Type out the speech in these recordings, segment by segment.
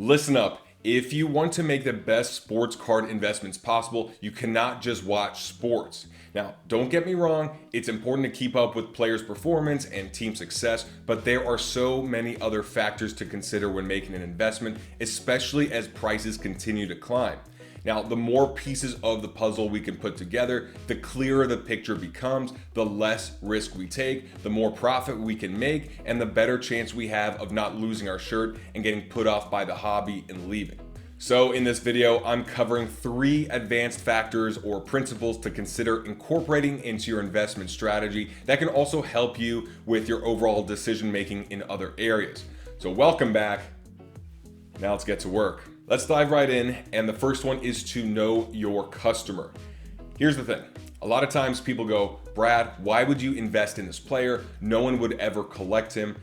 Listen up. If you want to make the best sports card investments possible, you cannot just watch sports. Now, don't get me wrong, it's important to keep up with players' performance and team success, but there are so many other factors to consider when making an investment, especially as prices continue to climb. Now, the more pieces of the puzzle we can put together, the clearer the picture becomes, the less risk we take, the more profit we can make, and the better chance we have of not losing our shirt and getting put off by the hobby and leaving. So in this video, I'm covering 3 advanced factors or principles to consider incorporating into your investment strategy that can also help you with your overall decision making in other areas. So welcome back. Now let's get to work. Let's dive right in, and the first one is to know your customer. Here's the thing. A lot of times people go, Brad, why would you invest in this player? No one would ever collect him.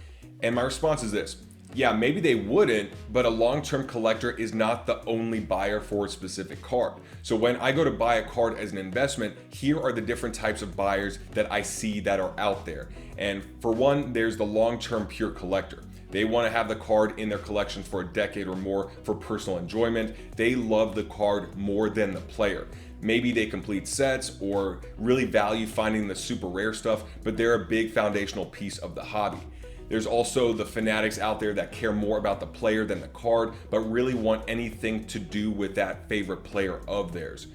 And my response is this. Yeah, maybe they wouldn't, but a long-term collector is not the only buyer for a specific card. So when I go to buy a card as an investment, here are the different types of buyers that I see that are out there. And for one, there's the long-term pure collector. They want to have the card in their collections for a decade or more for personal enjoyment. They love the card more than the player. Maybe they complete sets or really value finding the super rare stuff, but they're a big foundational piece of the hobby. There's also the fanatics out there that care more about the player than the card, but really want anything to do with that favorite player of theirs.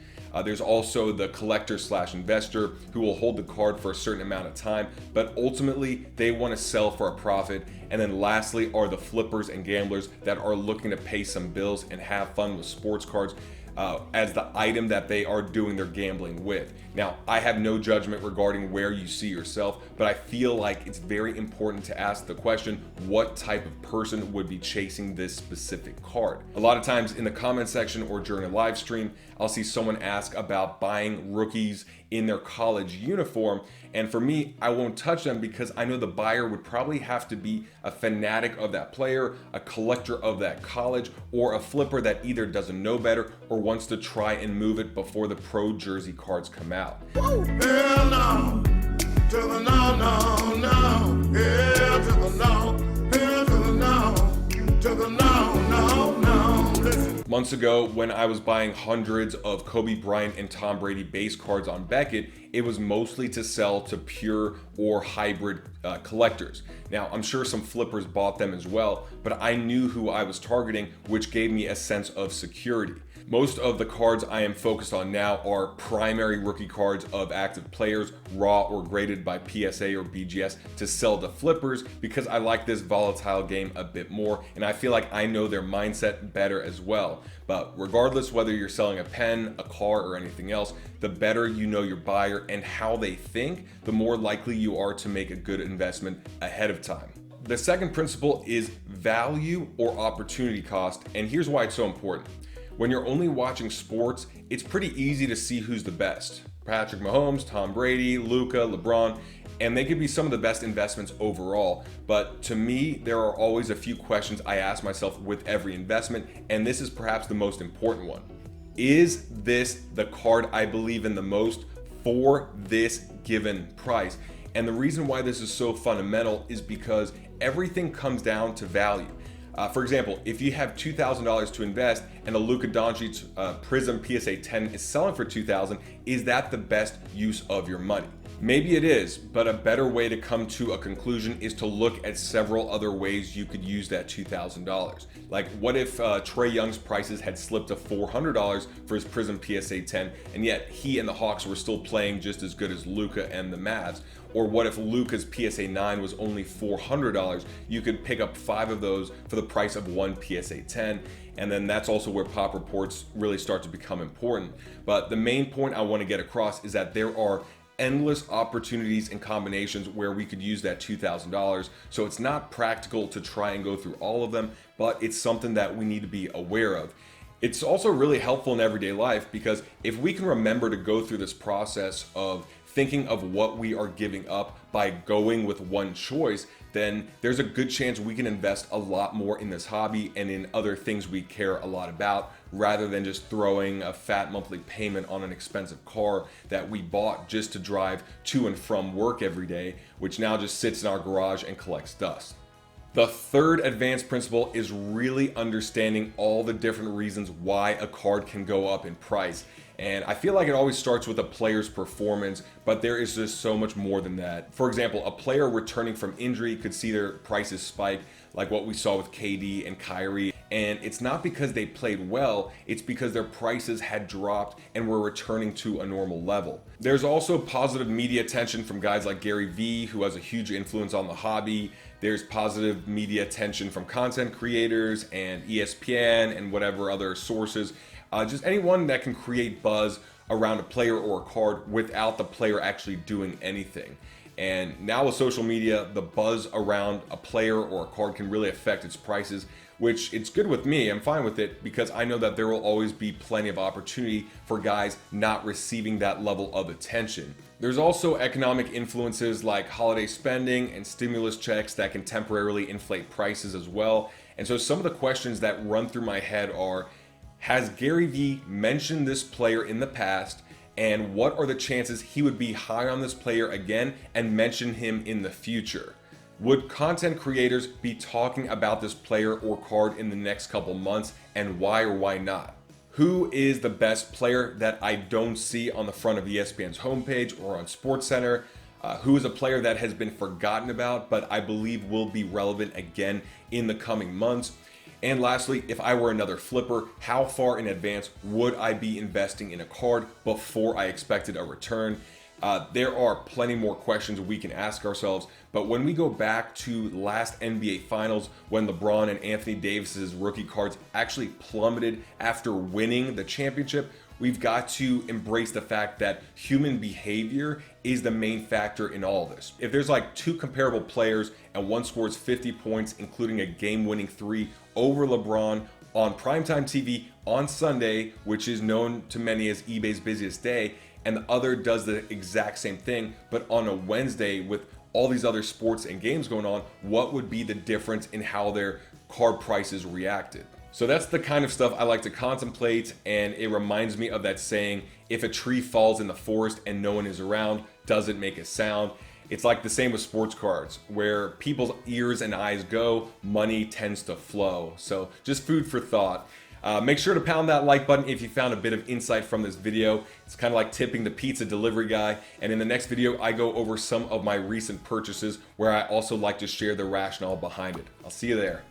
There's also the collector / investor who will hold the card for a certain amount of time, but ultimately they want to sell for a profit. And then lastly are the flippers and gamblers that are looking to pay some bills and have fun with sports cards as the item that they are doing their gambling with. Now, I have no judgment regarding where you see yourself, but I feel like it's very important to ask the question, what type of person would be chasing this specific card? A lot of times in the comment section or during a live stream, I'll see someone ask about buying rookies in their college uniform. And for me, I won't touch them because I know the buyer would probably have to be a fanatic of that player, a collector of that college, or a flipper that either doesn't know better or wants to try and move it before the pro jersey cards come out. Hell no, to the no, no, no. Hell to the no, hell to the no, to the no, no, no. Listen. Months ago, when I was buying hundreds of Kobe Bryant and Tom Brady base cards on Beckett, it was mostly to sell to pure or hybrid collectors. Now, I'm sure some flippers bought them as well, but I knew who I was targeting, which gave me a sense of security. Most of the cards I am focused on now are primary rookie cards of active players, raw or graded by PSA or BGS, to sell to flippers because I like this volatile game a bit more and I feel like I know their mindset better as well. But regardless whether you're selling a pen, a car, or anything else, the better you know your buyer and how they think, the more likely you are to make a good investment ahead of time. The second principle is value or opportunity cost, and here's why it's so important. When you're only watching sports, it's pretty easy to see who's the best. Patrick Mahomes, Tom Brady, Luka, LeBron, and they could be some of the best investments overall. But to me, there are always a few questions I ask myself with every investment, and this is perhaps the most important one. Is this the card I believe in the most for this given price? And the reason why this is so fundamental is because everything comes down to value. For example, if you have $2,000 to invest and a Luka Doncic Prism PSA 10 is selling for $2,000, is that the best use of your money? Maybe it is, but a better way to come to a conclusion is to look at several other ways you could use that $2,000. Like, what if Trae Young's prices had slipped to $400 for his Prism PSA 10, and yet he and the Hawks were still playing just as good as Luka and the Mavs? Or what if Luka's PSA 9 was only $400? You could pick up 5 of those for the price of one PSA 10. And then that's also where pop reports really start to become important. But the main point I want to get across is that there are endless opportunities and combinations where we could use that $2,000. So it's not practical to try and go through all of them, but it's something that we need to be aware of. It's also really helpful in everyday life because if we can remember to go through this process of thinking of what we are giving up by going with one choice, then there's a good chance we can invest a lot more in this hobby and in other things we care a lot about, rather than just throwing a fat monthly payment on an expensive car that we bought just to drive to and from work every day, which now just sits in our garage and collects dust. The third advanced principle is really understanding all the different reasons why a card can go up in price. And I feel like it always starts with a player's performance, but there is just so much more than that. For example, a player returning from injury could see their prices spike, like what we saw with KD and Kyrie. And it's not because they played well, it's because their prices had dropped and were returning to a normal level. There's also positive media attention from guys like Gary Vee, who has a huge influence on the hobby. There's positive media attention from content creators and ESPN and whatever other sources. Just anyone that can create buzz around a player or a card without the player actually doing anything. And now with social media, the buzz around a player or a card can really affect its prices, which it's good with me. I'm fine with it because I know that there will always be plenty of opportunity for guys not receiving that level of attention. There's also economic influences like holiday spending and stimulus checks that can temporarily inflate prices as well. And so some of the questions that run through my head are, has Gary Vee mentioned this player in the past? And what are the chances he would be high on this player again and mention him in the future? Would content creators be talking about this player or card in the next couple months, and why or why not? Who is the best player that I don't see on the front of ESPN's homepage or on SportsCenter? Who is a player that has been forgotten about but I believe will be relevant again in the coming months? And lastly, if I were another flipper, how far in advance would I be investing in a card before I expected a return? There are plenty more questions we can ask ourselves, but when we go back to last NBA Finals, when LeBron and Anthony Davis's rookie cards actually plummeted after winning the championship, we've got to embrace the fact that human behavior is the main factor in all this. If there's like two comparable players and one scores 50 points, including a game-winning three over LeBron on primetime TV on Sunday, which is known to many as eBay's busiest day, and the other does the exact same thing, but on a Wednesday with all these other sports and games going on, what would be the difference in how their card prices reacted? So that's the kind of stuff I like to contemplate, and it reminds me of that saying, if a tree falls in the forest and no one is around, does it make a sound? It's like the same with sports cards. Where people's ears and eyes go, money tends to flow. So just food for thought. Make sure to pound that like button if you found a bit of insight from this video. It's kind of like tipping the pizza delivery guy. And in the next video, I go over some of my recent purchases where I also like to share the rationale behind it. I'll see you there.